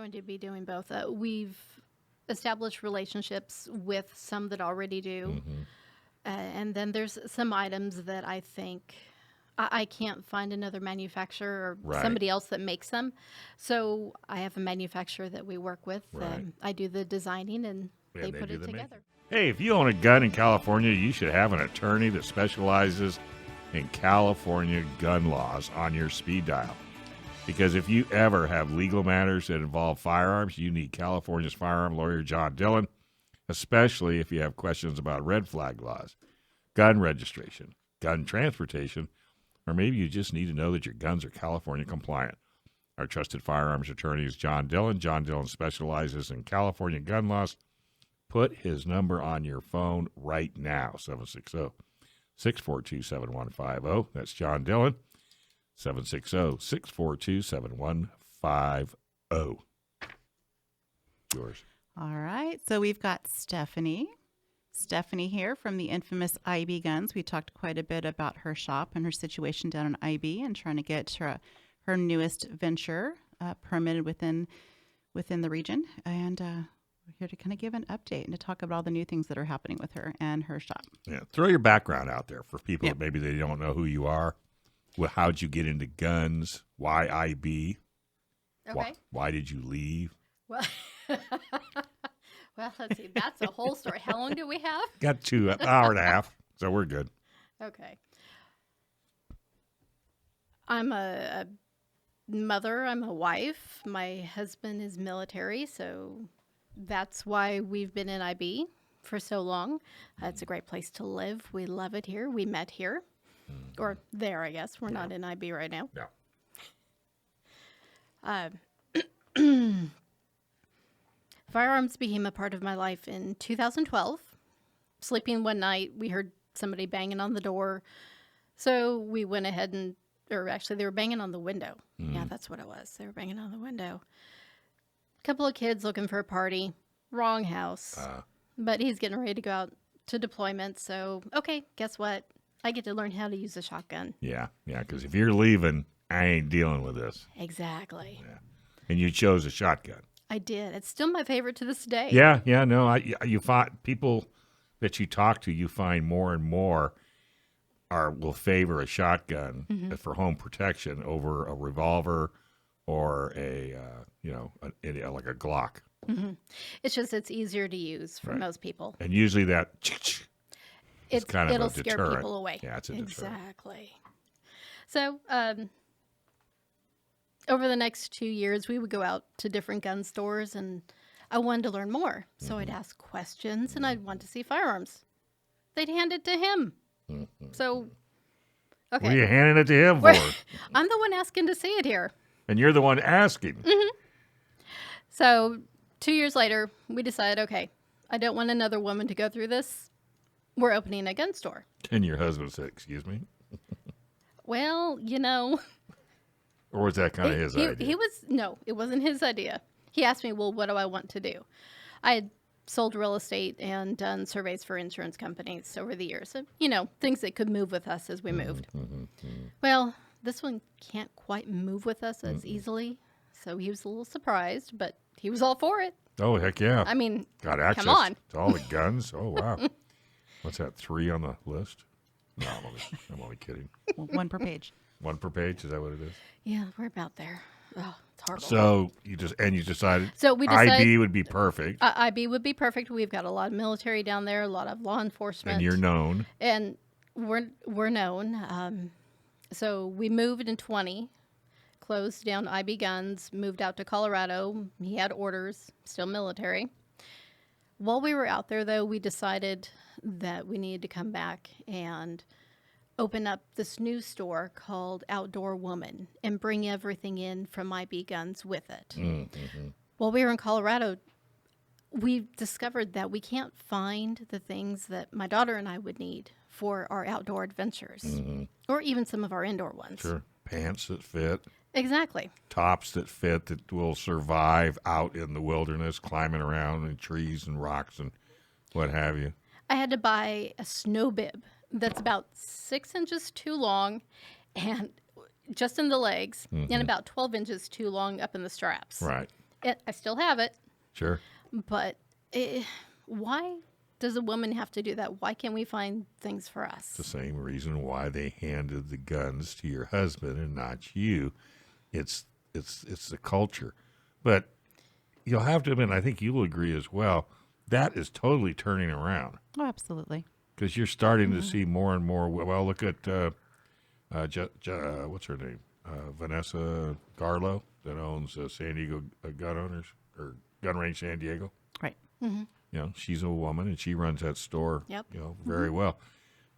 going to be doing both. We've established relationships with some that already do. And then there's some items that I think I can't find another manufacturer or somebody else that makes them. So I have a manufacturer that we work with. I do the designing and they put it together. Hey, if you own a gun in California, you should have an attorney that specializes in California gun laws on your speed dial. Because if you ever have legal matters that involve firearms, you need California's firearm lawyer, John Dillon, especially if you have questions about red flag laws, gun registration, gun transportation, or maybe you just need to know that your guns are California compliant. Our trusted firearms attorney is John Dillon. John Dillon specializes in California gun laws. Put his number on your phone right now, 760-642-7150. That's John Dillon, 760-642-7150. Yours. All right. So we've got Stephanie. Stephanie here from the infamous IB Guns. We talked quite a bit about her shop and her situation down in IB and trying to get her newest venture permitted within the region. And we're here to kind of give an update and to talk about all the new things that are happening with her and her shop. Yeah, throw your background out there for people that maybe they don't know who you are. Well, how'd you get into guns? Why IB? Okay. Why did you leave? Well, well, let's see. That's a whole story. How long do we have? Got an hour and a half, so we're good. Okay. I'm a mother. I'm a wife. My husband is military, so that's why we've been in IB for so long. It's a great place to live. We love it here. We met here. Or there, I guess. We're not in IB right now. No. Firearms became a part of my life in 2012. Sleeping one night, we heard somebody banging on the door. So we went ahead or actually they were banging on the window. Yeah, that's what it was. They were banging on the window. A couple of kids looking for a party. Wrong house. But he's getting ready to go out to deployment. So, okay, guess what? I get to learn how to use a shotgun. Yeah, because if you're leaving, I ain't dealing with this. Exactly. Yeah. And you chose a shotgun. I did. It's still my favorite to this day. Yeah, no. You find people that you talk to, you find more and more will favor a shotgun for home protection over a revolver or like a Glock. It's just it's easier to use for most people. And usually that is kind of it'll a deterrent. scare people away. Yeah, it's a deterrent. Exactly. So over the next 2 years, we would go out to different gun stores, and I wanted to learn more. So I'd ask questions, and I'd want to see firearms. They'd hand it to him. So, okay. What are you handing it to him for? I'm the one asking to see it here. And you're the one asking. So 2 years later, we decided, okay, I don't want another woman to go through this. We're opening a gun store. And your husband said, excuse me? Well, Or was that kind of his idea? No, it wasn't his idea. He asked me, well, what do I want to do? I had sold real estate and done surveys for insurance companies over the years. So, things that could move with us as we moved. Well, this one can't quite move with us as easily. So he was a little surprised, but he was all for it. Oh, heck yeah. I mean, got access come on. to all the guns. Oh, wow. What's that, 3 on the list? No, I'm only kidding. One per page. One per page? Is that what it is? Yeah, we're about there. Oh, it's horrible. So you decided we decided IB would be perfect. IB would be perfect. We've got a lot of military down there, a lot of law enforcement. And you're known. And we're known. So we moved in 20, closed down IB Guns, moved out to Colorado. He had orders, still military. While we were out there, though, we decided that we needed to come back and open up this new store called Outdoor Woman and bring everything in from IB Guns with it. While we were in Colorado, we discovered that we can't find the things that my daughter and I would need for our outdoor adventures or even some of our indoor ones. Sure. Pants that fit. Exactly. Tops that fit, that will survive out in the wilderness, climbing around in trees and rocks and what have you. I had to buy a snow bib that's about 6 inches too long and just in the legs and about 12 inches too long up in the straps. Right. I still have it, Sure. but why does a woman have to do that? Why can't we find things for us? The same reason why they handed the guns to your husband and not you. It's the culture. But you'll have to admit, I think you'll agree as well, that is totally turning around. Oh, absolutely. Because you're starting to see more and more. Well, look at what's her name, Vanessa Garlow, that owns San Diego Gun Owners or Gun Range San Diego. Right. You know, she's a woman and she runs that store. Yep. You know, very well.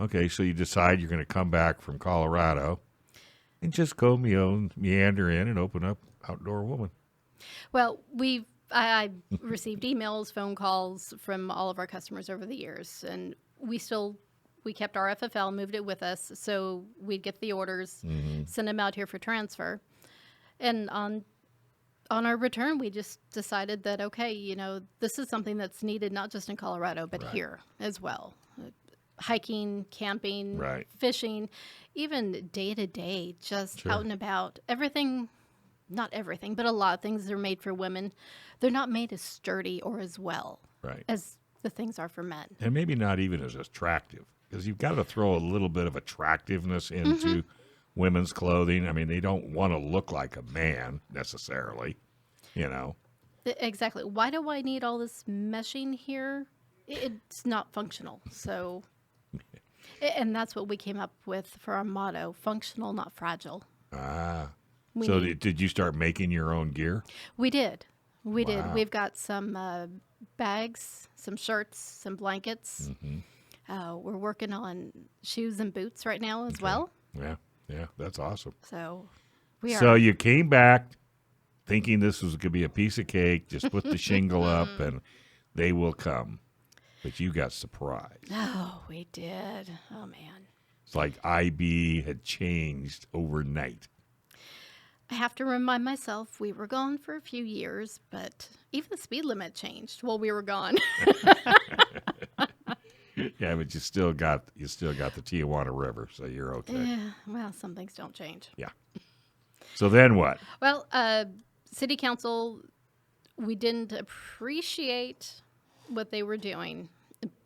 Okay, so you decide you're going to come back from Colorado and just go meander in and open up Outdoor Woman. Well, I received emails, phone calls from all of our customers over the years, and we kept our FFL, moved it with us, so we'd get the orders, send them out here for transfer, and on our return, we just decided that okay, this is something that's needed not just in Colorado but here as well. Hiking, camping, Right. fishing, even day to day, just Sure. out and about. Everything, not everything, but a lot of things are made for women. They're not made as sturdy or as well Right. as the things are for men. And maybe not even as attractive, because you've got to throw a little bit of attractiveness into women's clothing. I mean, they don't want to look like a man necessarily, you know. Exactly. Why do I need all this meshing here? It's not functional. So, and that's what we came up with for our motto: functional, not fragile. Ah. We So need- did you start making your own gear? We did. We Wow. did. We've got some bags, some shirts, some blankets. We're working on shoes and boots right now as well. Yeah. Yeah, that's awesome. So we are. So you came back thinking this was going to be a piece of cake, just put the shingle up and they will come. But you got surprised. Oh, we did. Oh, man. It's like IB had changed overnight. I have to remind myself we were gone for a few years, but even the speed limit changed while we were gone. Yeah, but you still got the Tijuana River, so you're okay. Yeah, well, some things don't change. Yeah. So then what? Well, city council, we didn't appreciate what they were doing,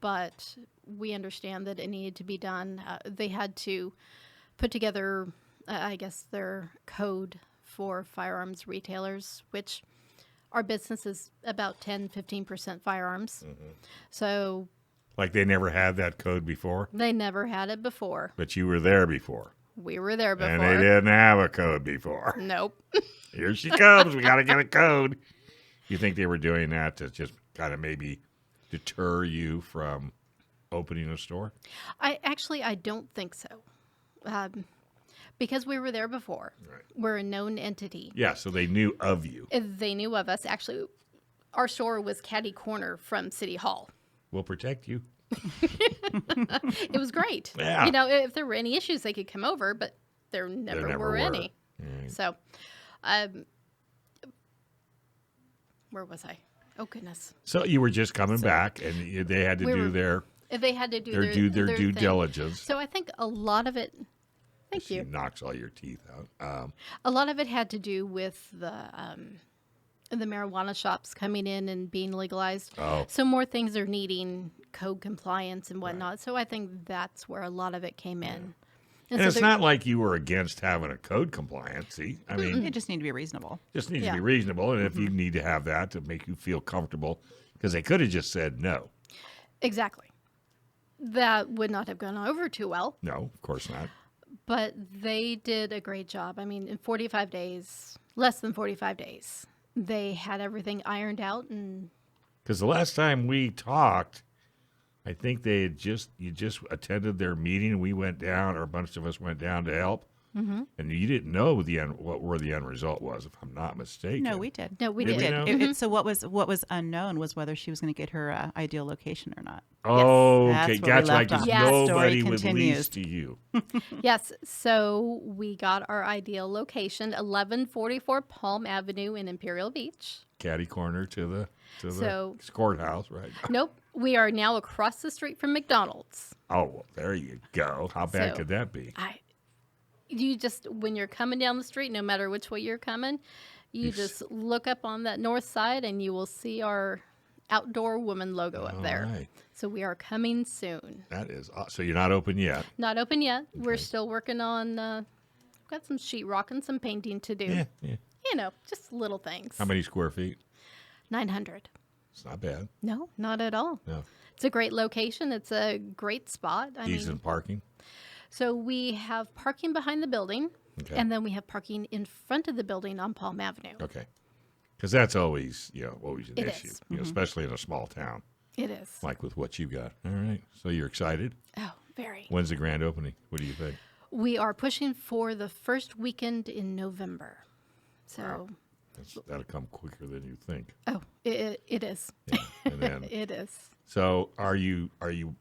but we understand that it needed to be done. They had to put together, I guess, their code for firearms retailers, which our business is about 10-15% firearms. So Like they never had that code before, they never had it before. but you were there before. We were there before. And they didn't have a code before. Nope. Here she comes. We got to get a code. You think they were doing that to just kind of maybe deter you from opening a store? I don't think so. Because we were there before. Right. We're a known entity. Yeah, so they knew of you. They knew of us. Actually, our store was catty corner from City Hall. We'll protect you. It was great. Yeah. If there were any issues, they could come over, but there never were any. Right. So, where was I? Oh, goodness. So you were just coming back, and they had to We do were- their They had to do their due thing. diligence. So I think a lot of it, thank She you. knocks all your teeth out. A lot of it had to do with the marijuana shops coming in and being legalized. Oh. So more things are needing code compliance and whatnot. So I think that's where a lot of it came in. And so it's there- not like you were against having a code compliancy. I mean, It just need to be reasonable. just needs to Yeah. be reasonable. And if you need to have that to make you feel comfortable, because they could have just said no. Exactly. That would not have gone over too well, No, of course not. but they did a great job. I mean, in 45 days, less than 45 days, they had everything ironed out and Because the last time we talked, I think you just attended their meeting. And we went down, or a bunch of us went down to help. Mm-hmm. And you didn't know where the end result was, if I'm not mistaken. No, we did. No, we Did we did. know? So what was unknown was whether she was going to get her ideal location or not. Oh, Yes, okay. that's where we That's left like off. Yes. nobody Story would continues. lease to you. Yes, so we got our ideal location, 1144 Palm Avenue in Imperial Beach. Catty corner to the So- courthouse, right? Nope, we are now across the street from McDonald's. Oh, well, there you go. How bad So- could that be? You just, when you're coming down the street, no matter which way you're coming, You just look up on that north side and you will see our Outdoor Woman logo up there. All right. So we are coming soon. That is so you're not open yet. Not open yet. We're still working on, got some sheetrock and some painting to do. Yeah. You know, just little things. How many square feet? 900. It's not bad. No, not at all. No. It's a great location. It's a great spot. Decent parking. So we have parking behind the building, Okay. and then we have parking in front of the building on Palm Avenue. Okay. Because that's always, always an It issue, is. especially in a small town It is. like with what you got. All right. So you're excited? Oh, very. When's the grand opening? What do you think? We are pushing for the first weekend in November. So, That'll come quicker than you think. oh, it is. Yeah. And then, It is. so are you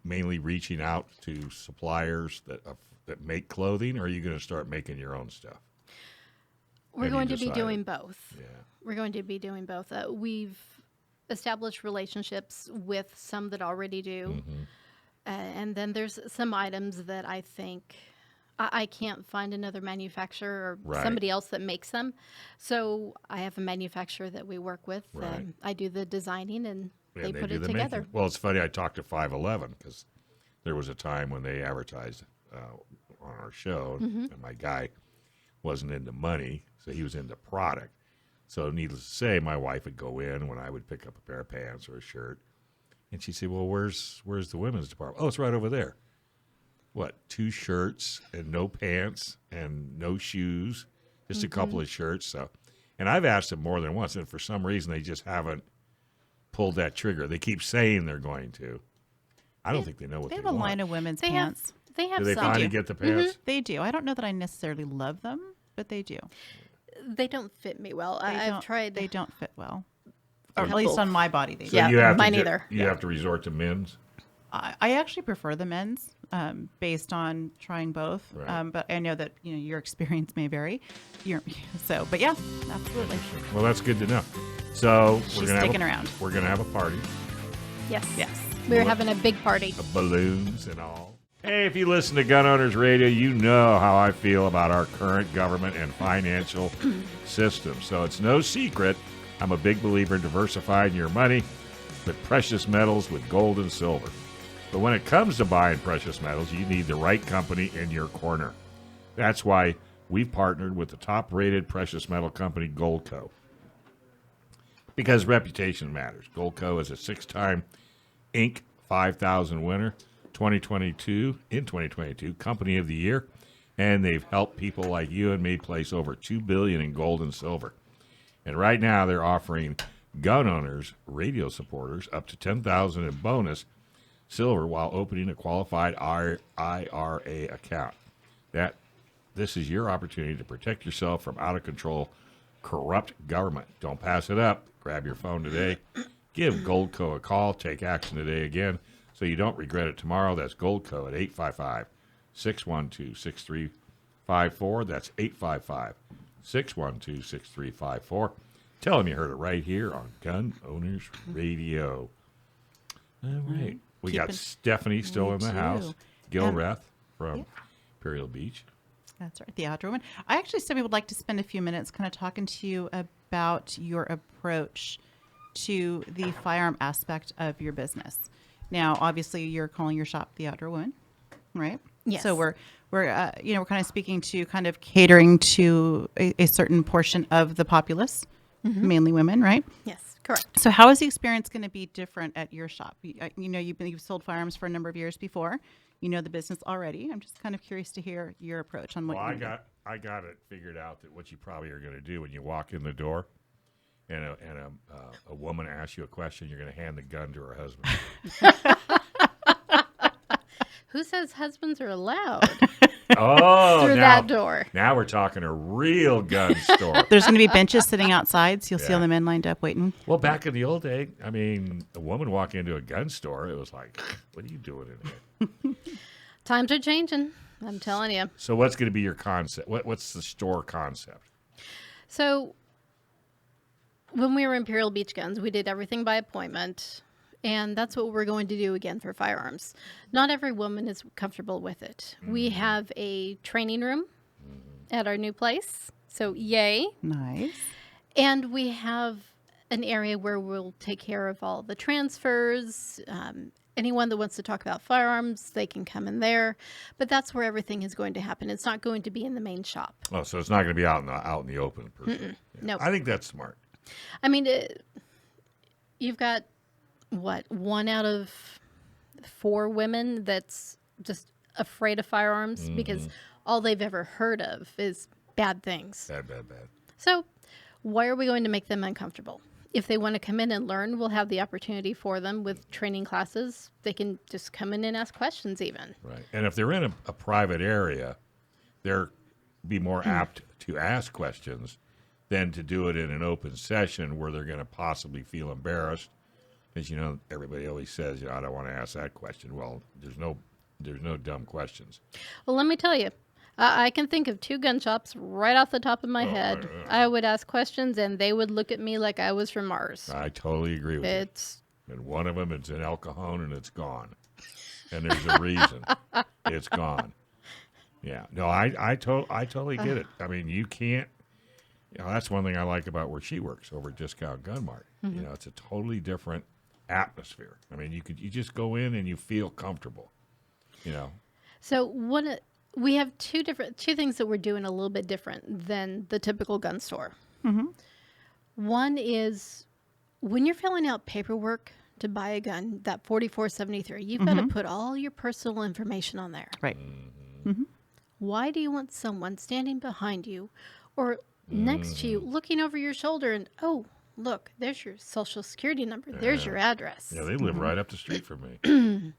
mainly reaching out to suppliers that make clothing, or are you going to start making your own stuff? We're Have you going to be decided? doing both. Yeah. We're going to be doing both. We've established relationships with some that already do. Mm-hmm. And then there's some items that I think I can't find another manufacturer or Right. somebody else that makes them. So I have a manufacturer that we work with. Right. I do the designing and they And put do it the together. making. Well, it's funny. I talked to 511 because there was a time when they advertised on our show, and my guy wasn't into money, so he was into product. So, needless to say, my wife would go in when I would pick up a pair of pants or a shirt, and she'd say, "Well, where's the women's department?" "Oh, it's right over there." What? 2 shirts and no pants and no shoes, just a couple of shirts. So, and I've asked them more than once, and for some reason they just haven't pulled that trigger. They keep saying they're going to. I don't think they know what They they have a want. line of women's They pants. They have Do they some. finally get the pants? They do. I don't know that I necessarily love them, but they do. They don't fit me well. They I've don't- tried. They don't fit well. Or at Couple. least on my body, they So don't. Yeah, you have mine to either. You have to resort to men's. I actually prefer the men's based on trying both. Right. But I know that your experience may vary. But yeah, absolutely. Well, that's good to know. So She's we're gonna sticking around. We're gonna have a party, Yes. Yes. We're having a big party. balloons and all. Hey, if you listen to Gun Owners Radio, you know how I feel about our current government and financial system. So it's no secret I'm a big believer in diversifying your money with precious metals with gold and silver. But when it comes to buying precious metals, you need the right company in your corner. That's why we've partnered with the top-rated precious metal company, Goldco. Because reputation matters. Goldco is a 6-time Inc. 5000 winner, 2022 Company of the Year, and they've helped people like you and me place over $2 billion in gold and silver. And right now they're offering gun owners, radio supporters, up to $10,000 in bonus silver while opening a qualified IRA account. This is your opportunity to protect yourself from out of control, corrupt government. Don't pass it up. Grab your phone today. Give Goldco a call. Take action today again so you don't regret it tomorrow. That's Goldco at 855-612-6354. That's 855-612-6354. Tell them you heard it right here on Gun Owners Radio. All right. We got Keeping- Stephanie still Me in the too. house. Gilrath from Imperial Beach. That's right, the outdoor woman. I actually said we would like to spend a few minutes kind of talking to you about your approach to the firearm aspect of your business. Now, obviously, you're calling your shop the Outdoor Woman, right? Yes. So we're kind of speaking to kind of catering to a certain portion of the populace, mainly women, right? Yes, correct. So how is the experience going to be different at your shop? You've sold firearms for a number of years before. You know the business already. I'm just kind of curious to hear your approach on what Well, you're going to I got it figured out that what you probably are going to do when you walk in the door and a woman asks you a question, you're going to hand the gun to her husband. Who says husbands are allowed Oh, through now, that door? now we're talking a real gun store. There's going to be benches sitting outside, so you'll see Yeah. all the men lined up waiting. Well, back in the old day, I mean, a woman walking into a gun store, it was like, what are you doing in here? Times are changing. I'm telling you. So what's going to be your concept? What's the store concept? So when we were Imperial Beach Guns, we did everything by appointment. And that's what we're going to do again for firearms. Not every woman is comfortable with it. We have a training room at our new place. So yay. Nice. And we have an area where we'll take care of all the transfers. Anyone that wants to talk about firearms, they can come in there. But that's where everything is going to happen. It's not going to be in the main shop. Oh, so it's not going to be out in the open per se. Yeah. Nope. I think that's smart. I mean, you've got, what, 1 out of 4 women that's just afraid of firearms because all they've ever heard of is bad things. Bad. So why are we going to make them uncomfortable? If they want to come in and learn, we'll have the opportunity for them with training classes. They can just come in and ask questions even. Right. And if they're in a private area, they're be more apt to ask questions than to do it in an open session where they're going to possibly feel embarrassed. Because, everybody always says, I don't want to ask that question. Well, there's no dumb questions. Well, let me tell you, I can think of 2 gun shops right off the top of my head. I would ask questions, and they would look at me like I was from Mars. I totally agree with you. And one of them, it's in El Cajon, and it's gone. And there's a reason. It's gone. Yeah. No, I totally get it. I mean, you can't. That's one thing I like about where she works over at Discount Gun Mart. It's a totally different atmosphere. I mean, you just go in and you feel comfortable. So we have two things that we're doing a little bit different than the typical gun store. One is when you're filling out paperwork to buy a gun, that 4473, you've got to put all your personal information on there. Right. Why do you want someone standing behind you or next to you looking over your shoulder and, oh, look, there's your social security number. There's your address. Yeah, they live right up the street from me.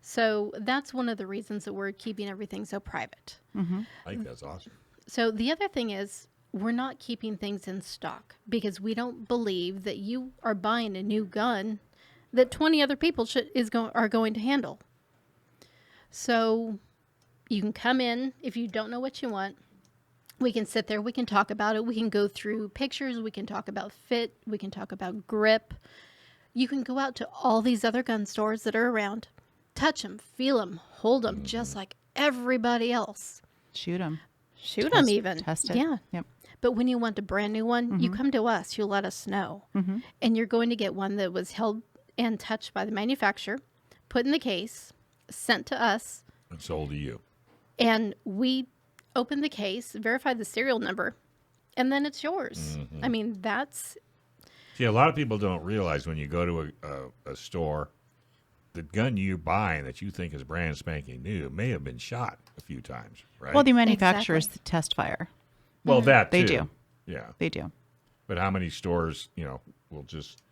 So that's one of the reasons that we're keeping everything so private. I think that's awesome. So the other thing is we're not keeping things in stock because we don't believe that you are buying a new gun that 20 other people are going to handle. So you can come in if you don't know what you want. We can sit there. We can talk about it. We can go through pictures. We can talk about fit. We can talk about grip. You can go out to all these other gun stores that are around, touch them, feel them, hold them, just like everybody else. Shoot them. Shoot them even. Test it. Yeah. Yep. But when you want a brand new one, you come to us. You'll let us know. And you're going to get one that was held and touched by the manufacturer, put in the case, sent to us. And sold to you. And we open the case, verify the serial number, and then it's yours. I mean, that's... See, a lot of people don't realize when you go to a store, the gun you're buying that you think is brand spanking new may have been shot a few times, right? Well, the manufacturers test fire. Well, that They too. do. Yeah. They do. But how many stores, will just,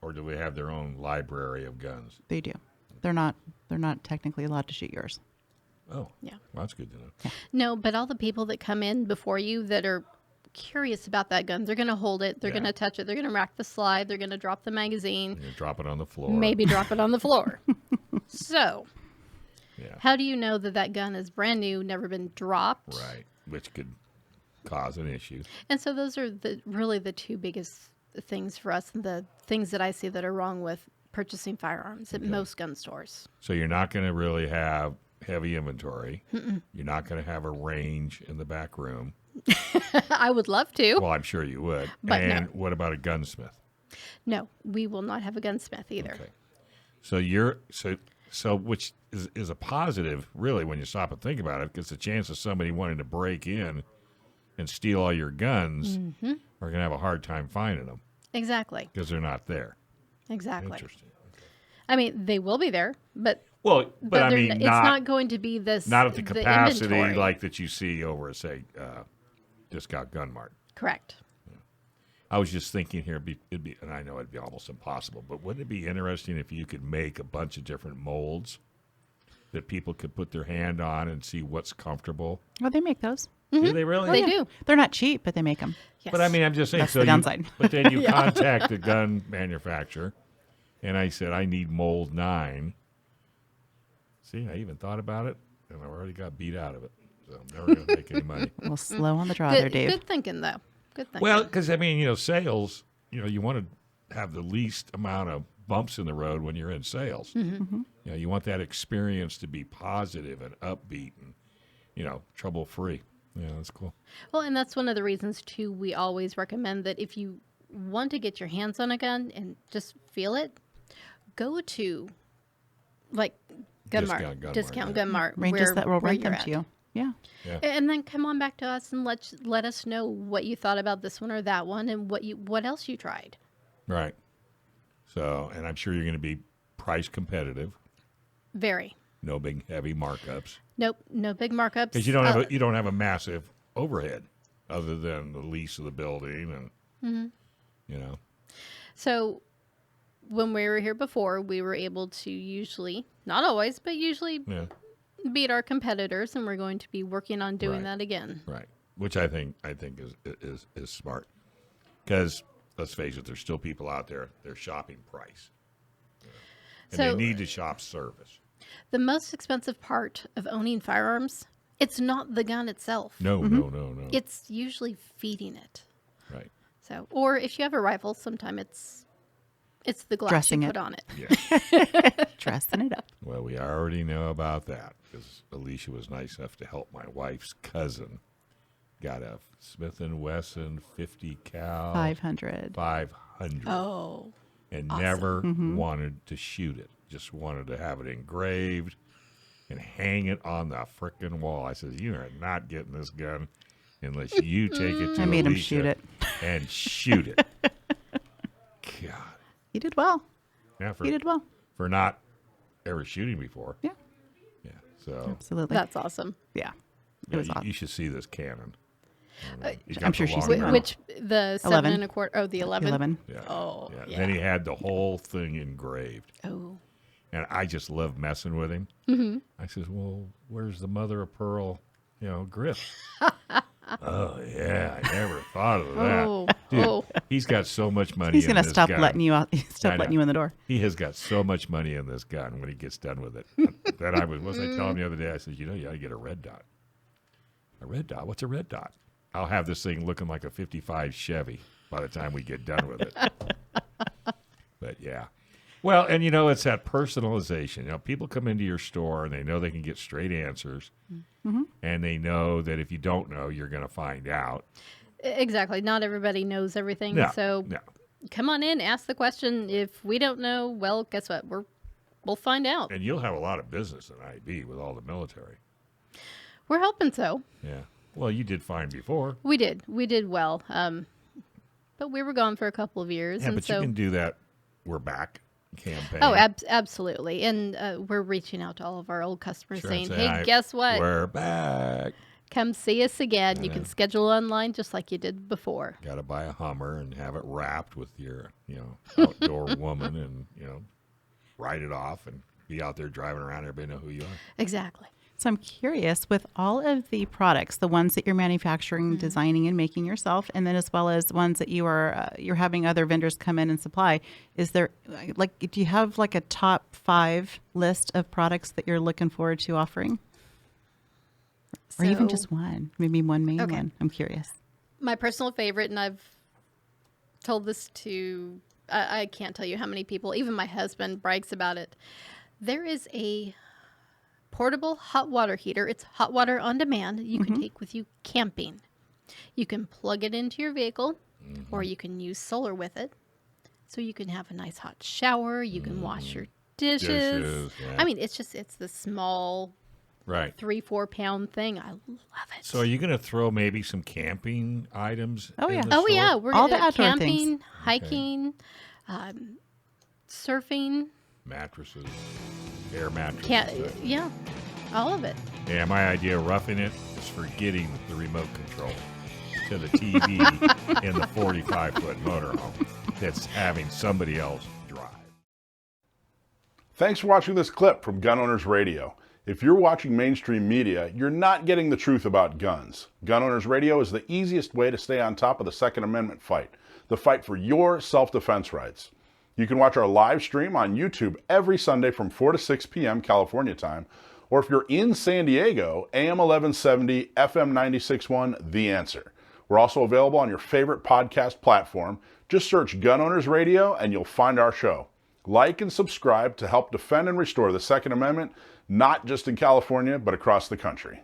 or do they have their own library of guns? They do. They're not technically allowed to shoot yours. Oh, Yeah. well, that's good to know. No, but all the people that come in before you that are curious about that gun, they're going to hold it, they're Yeah. going to touch it, they're going to rack the slide, they're going to drop the magazine, You drop it on the floor. maybe drop it on the floor. So, Yeah. how do you know that gun is brand new, never been dropped? Right. Which could cause an issue. And so those are really the 2 biggest things for us, the things that I see that are wrong with purchasing firearms at most gun stores. So you're not going to really have heavy inventory. You're not going to have a range in the back room. I would love to. Well, I'm sure you would. But and no. what about a gunsmith? No, we will not have a gunsmith either. Okay. So which is a positive, really, when you stop and think about it, because the chance of somebody wanting to break in and steal all your guns are going to have a hard time finding them Exactly. because they're not there. Exactly. Interesting. Okay. I mean, they will be there, but Well, but I mean, it's not going to be this. not at the capacity inventory. like that you see over at, say, Discount Gun Mart. Correct. I was just thinking here, and I know it'd be almost impossible, but wouldn't it be interesting if you could make a bunch of different molds that people could put their hand on and see what's comfortable? Oh, they make those. Do they really? They do. They're not cheap, but they make them. Yes. But I mean, I'm just saying. That's so the downside. But then you contact the gun manufacturer, and I said, I need mold 9. See, I even thought about it, and I already got beat out of it. So I'm never going to make any money. Well, slow on the draw there, good, Dave. good thinking, though. Good thinking. Well, because, I mean, sales, you want to have the least amount of bumps in the road when you're in sales. You want that experience to be positive and upbeat and, trouble-free. Yeah, that's cool. Well, and that's one of the reasons, too, we always recommend that if you want to get your hands on a gun and just feel it, go to, like, Gun Mart, Discount Gun Mart, Discount yeah. Gun Mart, Ranges that will where rent you're them at. to you. Yeah. Yeah. And then come on back to us and let us know what you thought about this one or that one and what else you tried. Right. So, and I'm sure you're going to be price competitive. Very. No big heavy markups. Nope, no big markups. Because you don't have a massive overhead other than the lease of the building and you know. So when we were here before, we were able to usually, not always, but usually Yeah. beat our competitors, and we're going to be working on doing Right. that again. Right. Which I think is smart. Because let's face it, there's still people out there, they're shopping price. And So they need to shop service. the most expensive part of owning firearms, it's not the gun itself. No. It's usually feeding it. Right. So, or if you have a rifle, sometimes it's the glass Dressing you it. put on it. Yeah. Dressing it up. Well, we already know about that because Alicia was nice enough to help my wife's cousin. Got a Smith & Wesson 50 cal 500. 500 Oh, and never wanted to shoot it. Just wanted to have it engraved and hang it on the frickin' wall. I said, you are not getting this gun unless you take it to I made him Alicia shoot it. and shoot it. God. You did well. Yeah, You did well. for not ever shooting before. Yeah. Yeah. So Absolutely. that's awesome. yeah. It yeah, was you, awesome. you should see this cannon. He's I'm got sure the she's long seen barrel. Which the 7 11. and a quarter? Oh, the 11. 11. Yeah. Oh, yeah. yeah. Then he had the whole thing engraved. Oh, And I just love messing with him. Mm-hmm. I says, well, where's the mother of pearl, grip? Oh, yeah. I never thought of that. Oh, Dude, oh. he's got so much money He's in going to this stop gun. letting you out. I Stop know. letting you in the door. He has got so much money in this gun when he gets done with it. Then I was I telling him the other day, I said, you got to get a red dot. A red dot? What's a red dot? I'll have this thing looking like a 55 Chevy by the time we get done with it. But yeah. Well, and it's that personalization. People come into your store and they know they can get straight answers. Mm-hmm. And they know that if you don't know, you're going to find out. Exactly. Not everybody knows everything. No, So no. come on in, ask the question. If we don't know, well, guess what? We'll find out. And you'll have a lot of business in IB with all the military. We're hoping so. Yeah. Well, you did fine before. We did well. But we were gone for a couple of years. Yeah, and but so, you can do that. We're back campaign. Oh, absolutely. And we're reaching out to all of our old customers Sure, saying, say, hey, guess what? We're back. Come see us again. You can schedule online just like you did before. Got to buy a Hummer and have it wrapped with your, outdoor woman and, ride it off and be out there driving around. Everybody know who you are. Exactly. So I'm curious, with all of the products, the ones that you're manufacturing, designing, and making yourself, and then as well as ones that you're having other vendors come in and supply, is there do you have like a top 5 list of products that you're looking forward to offering, or even So, just one, maybe one main Okay. one? I'm curious. my personal favorite, and I've told this to, I can't tell you how many people, even my husband brags about it. There is a portable hot water heater. It's hot water on demand. You can take with you camping. You can plug it into your vehicle, or you can use solar with it. So you can have a nice hot shower. You can wash your dishes. Dishes, yeah. I mean, it's the small Right. 3-4 pound thing. I love it. So are you going to throw maybe some camping items? Oh, in yeah. the Oh store? yeah, we're All the gonna outdoor camping, things. hiking, surfing. Mattresses, air mattresses. Yeah, all of it. Yeah, my idea of roughing it is forgetting the remote control to the TV in the 45-foot motorhome that's having somebody else drive. Thanks for watching this clip from Gun Owners Radio. If you're watching mainstream media, you're not getting the truth about guns. Gun Owners Radio is the easiest way to stay on top of the Second Amendment fight, the fight for your self-defense rights. You can watch our live stream on YouTube every Sunday from 4 to 6 p.m. California time, or if you're in San Diego, AM 1170, FM 96.1, The Answer. We're also available on your favorite podcast platform. Just search Gun Owners Radio and you'll find our show. Like and subscribe to help defend and restore the Second Amendment, not just in California, but across the country.